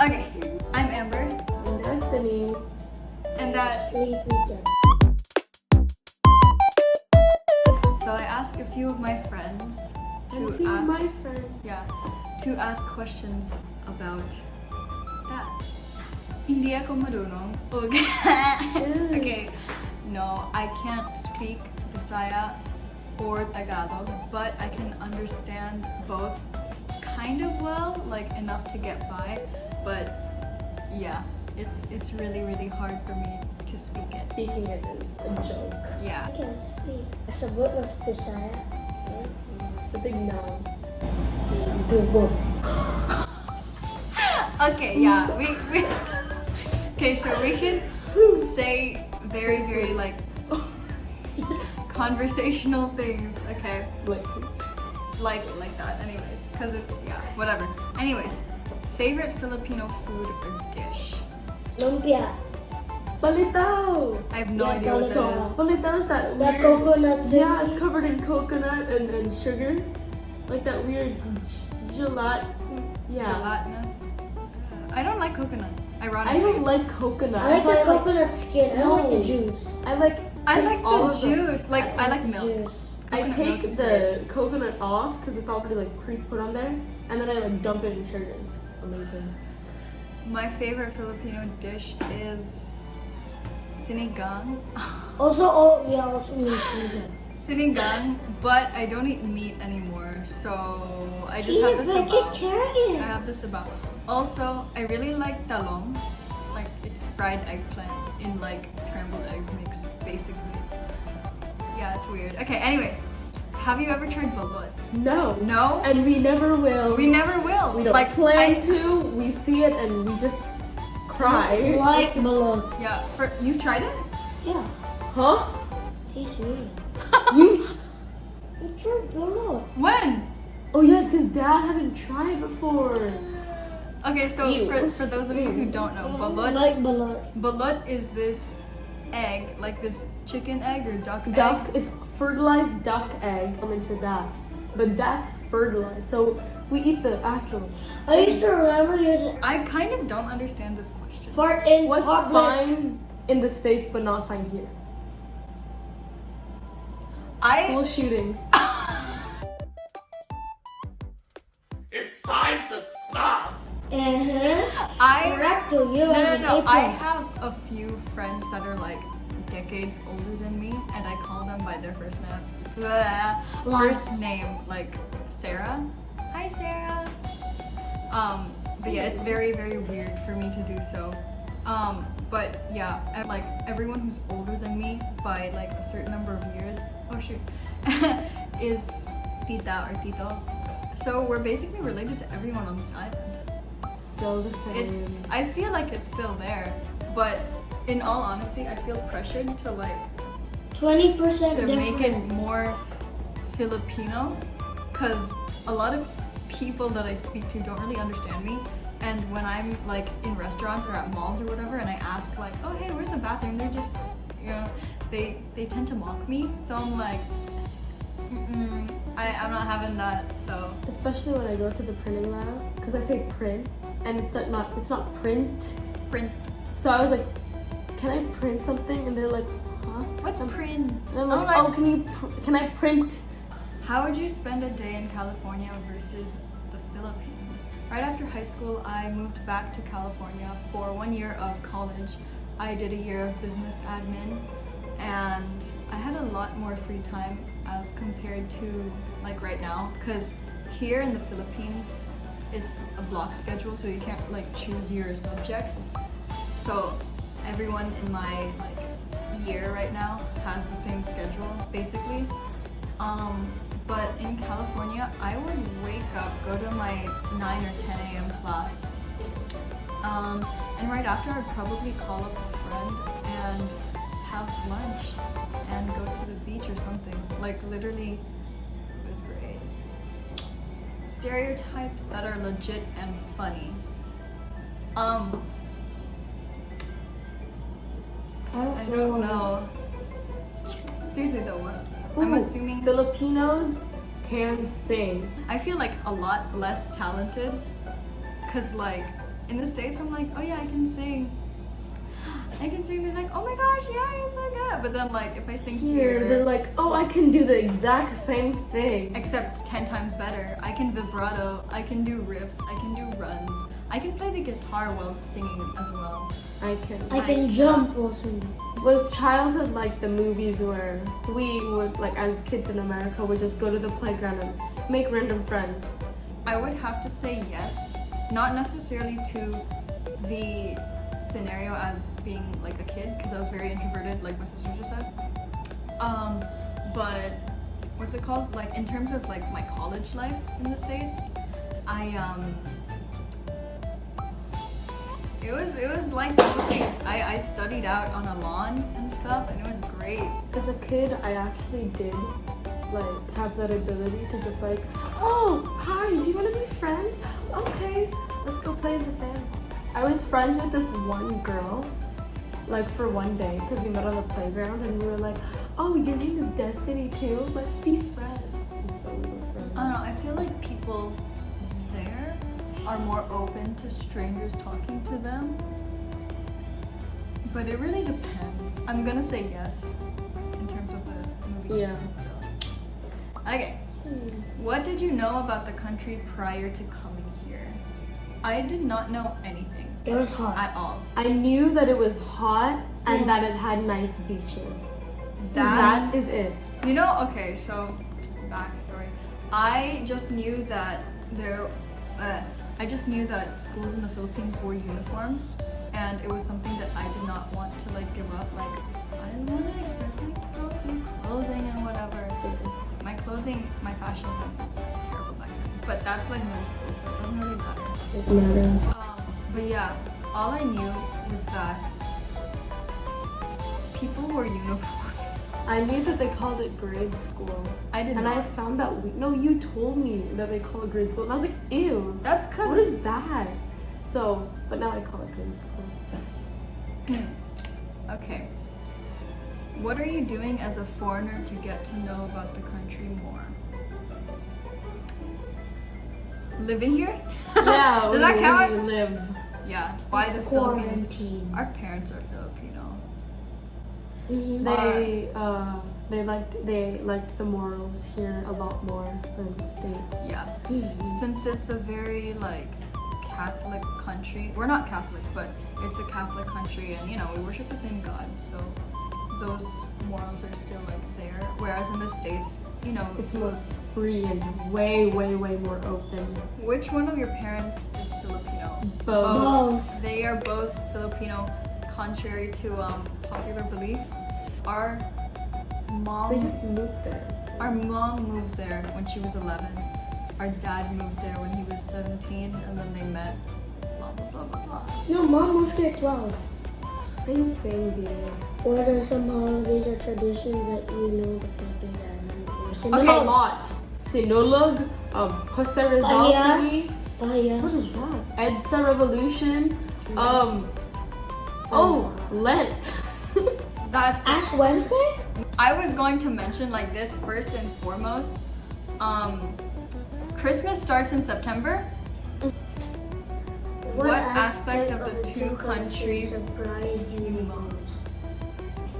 Okay, I'm Amber. And Destiny. And that. Sleep weekend. So I asked a few of my friends to ask questions about that. Hindi ako marunong. Okay. Okay. No, I can't speak Bisaya or Tagalog, but I can understand both kind of well, like enough to get by. But yeah, it's really hard for me to speak it. Speaking it is a joke. Yeah. I can't speak. Sabot na sa Bisaya. The big no. Dugo. Okay, yeah. We okay, so we can say very like conversational things, okay? Like that. Anyways, because it's whatever. Anyways, favorite Filipino food or dish? Lumpia. Balitaw! I have no Yes, idea what that is. Balitaw is that The weird... coconut thing. Yeah, it's covered in coconut and sugar. Like that weird Gelatinous. I don't like coconut. Ironically. I don't like coconut. I like That's the why coconut skin. I don't like the juice. I like all the of juice. Like I like the milk. juice. I Coconut take milk is the coconut off because it's already like pre-put on there, and then I like dump it in sugar. It's amazing. My favorite Filipino dish is sinigang. Also me sinigang. Sinigang, but I don't eat meat anymore, so I just You're have this about. I vegetarian. have this about. Also, I really like talong, like it's fried eggplant in like scrambled egg mix, basically. Yeah, it's weird. Okay, anyways, have you ever tried balut? No. No? And we never will. We never will. We don't like, plan to. We see it and we just cry. Like balloon. Yeah, you tried it? Yeah. Huh? Tastes weird. You tried balloon. When? Oh yeah, because Dad hadn't tried before. Okay, so Ew. for those of you who don't know, I balut. like balloon. Balut is this egg, like this chicken egg or duck egg. It's fertilized duck egg into that. But that's fertilized. So we eat the actual. I used to remember you I kind of don't understand this question. fart in What's hot fine in the States but not fine here? School shootings. It's time to stop! Rectal, you No. I have a few friends that are like decades older than me, and I call them by their first name, like Sarah. Hi, Sarah. But yeah, it's very weird for me to do so. But yeah, like everyone who's older than me by like a certain number of years, is tita or tito. So we're basically related to everyone on this island. Still the same. I feel like it's still there, but in all honesty, I feel pressured to like 20% to different. make it more Filipino, because a lot of people that I speak to don't really understand me. And when I'm like in restaurants or at malls or whatever, and I ask like, oh hey, where's the bathroom? They're just, they tend to mock me. So I'm like, I'm not having that. So Especially when I go to the printing lab, because I say print, and it's not print. print. So I was like, can I print something? And they're like, huh? What's print? And I'm like, oh, can I print? How would you spend a day in California versus the Philippines? Right after high school, I moved back to California for 1 year of college. I did a year of business admin, and I had a lot more free time as compared to like right now, because here in the Philippines, it's a block schedule, so you can't like choose your subjects. So everyone in my like year right now has the same schedule basically. But in California, I would wake up, go to my 9 or 10 a.m. class, and right after I'd probably call up a friend and have lunch and go to the beach or something. Like literally, it was great. Stereotypes that are legit and funny. I don't know. Seriously though, what? I'm assuming Filipinos can sing. I feel like a lot less talented, cause like in the States, I'm like, oh yeah, I can sing. They're like, oh my gosh, yeah, you're so good. But then like, if I sing Here, here, they're like, oh, I can do the exact same thing. except 10 times better. I can vibrato, I can do riffs, I can do runs. I can play the guitar while singing as well. I can. I can jump while singing. Was childhood like the movies where we would, like as kids in America, would just go to the playground and make random friends? I would have to say yes. Not necessarily to the scenario as being like a kid, because I was very introverted, like my sister just said. But what's it called? Like in terms of like my college life in the States, it was like the movies. I studied out on a lawn and stuff, and it was great. As a kid, I actually did like have that ability to just like, oh, hi, do you want to be friends? Okay, let's go play in the sandbox. I was friends with this one girl, like for one day, because we met on the playground, and we were like, oh, your name is Destiny too? Let's be friends. And so we were friends. I don't know, I feel like people there are more open to strangers talking to them. But it really depends. I'm gonna say yes in terms of the movie. Yeah. Okay. What did you know about the country prior to coming here? I did not know anything. It was hot. At all. I knew that it was hot and that it had nice beaches. That is it. You know, okay, so backstory. I just knew that schools in the Philippines wore uniforms, and it was something that I did not want to like give up. Like, I want to express myself through clothing and whatever. My fashion sense was terrible back then. But that's like middle school, so it doesn't really matter. It matters. But yeah, all I knew was that people wore uniforms. I knew that they called it grade school. I did and not. I found that no, you told me that they call it grade school, and I was like, ew. That's because What is that? So, but now I call it grade school. Okay. What are you doing as a foreigner to get to know about the country more? Living here? Yeah, Does that count? We live. Yeah. Why the Philippines? Quarantine. Our parents are Filipino. Mhm. They liked the morals here a lot more than the States. Yeah. Since it's a very like Catholic country. We're not Catholic, but it's a Catholic country, and you know, we worship the same God, so those morals are still like there. Whereas in the States, you know, It's more free and way more open. which one of your parents is Filipino? Both. They are both Filipino, contrary to popular belief. Our mom They just moved there. Our mom moved there when she was 11. Our dad moved there when he was 17, and then they met. Blah blah blah blah blah. No, Mom moved here at 12. Same thing, dear. What are some holidays or traditions that you know the Philippines are? Okay. A lot. Sinulog, Jose Rizal thingy. Yes. What is that? EDSA Revolution. Lent. That's. Ash Wednesday? I was going to mention like this first and foremost. Christmas starts in September. What aspect of the two countries surprised you most?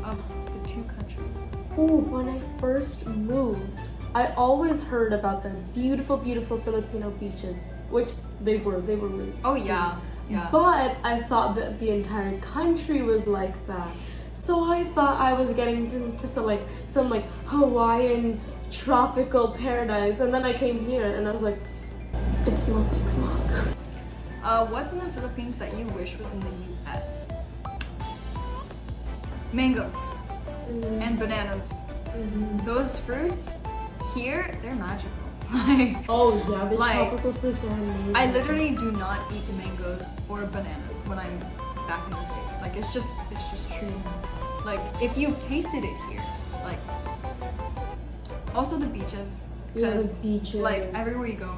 Of the two countries. Ooh, when I first moved, I always heard about the beautiful, beautiful Filipino beaches, which they were really Oh yeah, yeah. But I thought that the entire country was like that. So I thought I was getting into some Hawaiian tropical paradise, and then I came here and I was like, it smells like smog. What's in the Philippines that you wish was in the US? Mangoes and bananas. Those fruits here, they're magical. Like, Oh yeah, the Like, tropical fruits are amazing. I literally do not eat the mangoes or bananas when I'm back in the States. Like, it's just treason. Like, if you've tasted it here, like, also the beaches. Yeah, the Because, beaches. like, everywhere you go,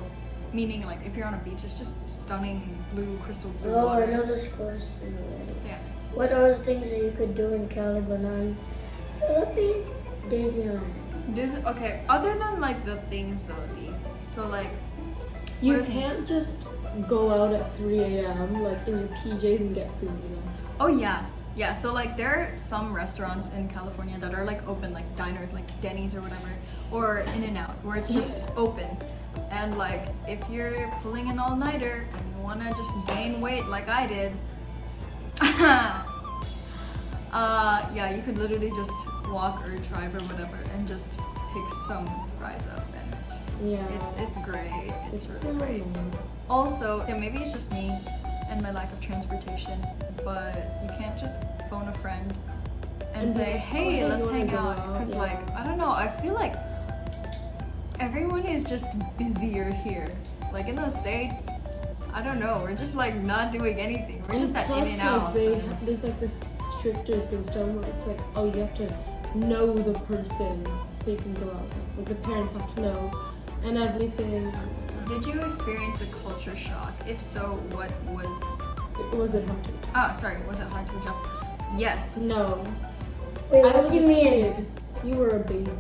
meaning, like, if you're on a beach, it's just stunning blue, crystal blue Oh, water. I know this course already. Yeah. What are the things that you could do in California, Philippines, Disneyland? Okay, other than, like, the things, though, D. So, like, You what are things? can't just go out at 3 a.m. like in your PJs and get food, you know? Oh yeah. Yeah, so like there are some restaurants in California that are like open, like diners, like Denny's or whatever, or In-N-Out, where it's just open. And like if you're pulling an all-nighter and you wanna just gain weight like I did, yeah, you could literally just walk or drive or whatever and just pick some fries up, and it's great. It's really great. Also, yeah, maybe it's just me and my lack of transportation, but you can't just phone a friend and say, hey, let's hang out, because like, I don't know, I feel like everyone is just busier here. Like in the States, I don't know, we're just like not doing anything. We're just at In-N-Out. There's like this stricter system where it's like, oh, you have to know the person so you can go out. Like the parents have to know and everything. Did you experience a culture shock? If so, what was... Was it hard to adjust? Was it hard to adjust? Yes. No. Wait, I what was do you a mean? kid. You were a baby.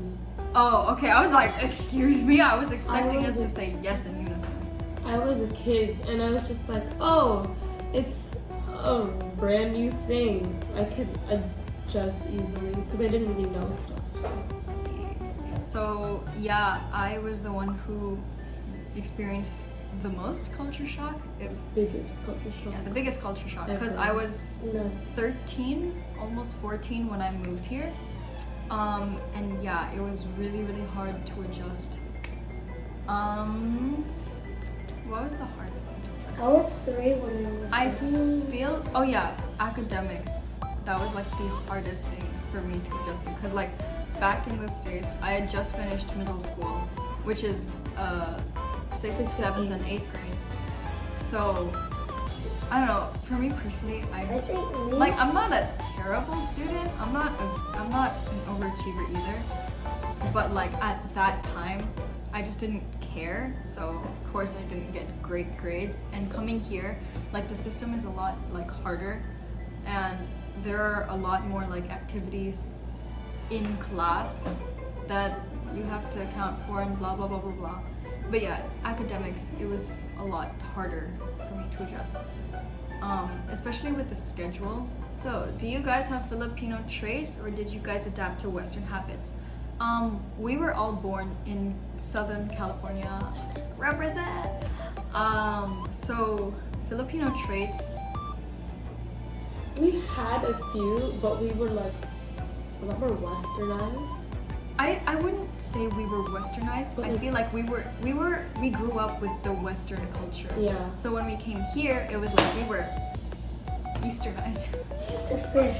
Oh, okay, I was like, excuse me? I was expecting us was to say yes in unison. I was a kid and I was just like, oh, it's a brand new thing. I could adjust easily because I didn't really know stuff. So yeah, I was the one who experienced the most culture shock. Biggest culture shock. Yeah, the biggest culture shock, because I was 13, almost 14 when I moved here. And yeah, it was really, really hard to adjust. What was the hardest thing to adjust? I was 3 when I feel, oh yeah, academics. That was like the hardest thing for me to adjust to, because like back in the States, I had just finished middle school, which is 6th, 7th, and 8th grade. So I don't know. For me personally, I'm not a terrible student. I'm not an overachiever either. But like at that time, I just didn't care. So of course I didn't get great grades. And coming here, like the system is a lot like harder, and there are a lot more like activities in class that you have to account for and blah blah blah blah blah. But yeah, academics, it was a lot harder for me to adjust, especially with the schedule. So, do you guys have Filipino traits, or did you guys adapt to Western habits? We were all born in Southern California. Represent! So, Filipino traits. We had a few, but we were like a lot more Westernized. I wouldn't say we were Westernized. I feel like we grew up with the Western culture. Yeah. So when we came here, it was like we were Easternized. The fish.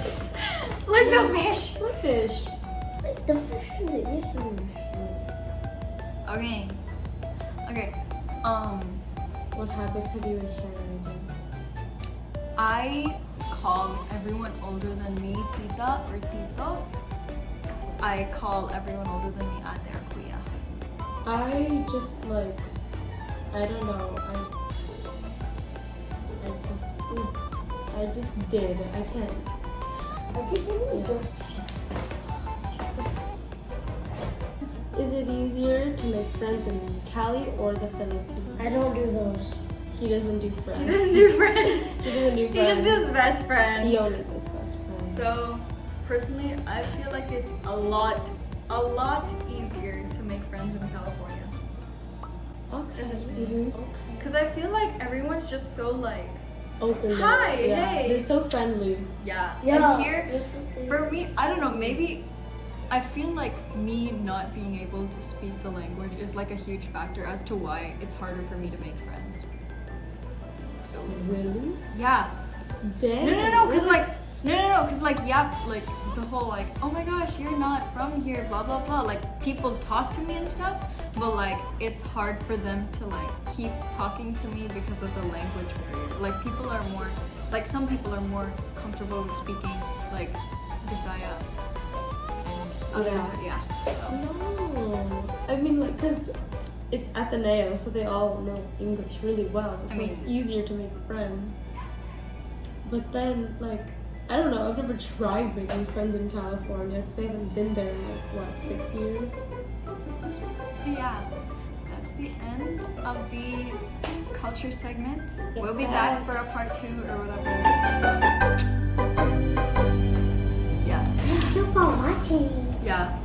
Like the fish. What fish? Like the fish in the Eastern. Okay. What habits have you inherited? I call everyone older than me tita or tito. I call everyone older than me ate or kuya. I just like, I don't know. I just did. I can't. I think we just. Is it easier to make friends in Cali or the Philippines? I don't do those. He doesn't do friends. He doesn't do friends. He doesn't do friends. He just does best friends. He only does best friends. So, personally, I feel like it's a lot easier to make friends in California. Okay. It's just me. Okay. Because I feel like everyone's just so like, Open. Hi, yeah. hey. They're so friendly. yeah. Yeah. And here, for me, I don't know, maybe I feel like me not being able to speak the language is like a huge factor as to why it's harder for me to make friends. So, Really? yeah. Damn. No, because like, yeah, like the whole like, oh my gosh, you're not from here, blah blah blah. Like people talk to me and stuff, but like it's hard for them to like keep talking to me because of the language barrier. Like people are more, like some people are more comfortable with speaking like Bisaya, and others, yeah. So. No. I mean, like, cause it's Ateneo, so they all know English really well, so it's easier to make friends. But then, like, I don't know, I've never tried making friends in California because I haven't been there in, like, what, 6 years? Yeah, that's the end of the culture segment. Get We'll be back. back for a part 2 or whatever. So, yeah. Thank you for watching. Yeah.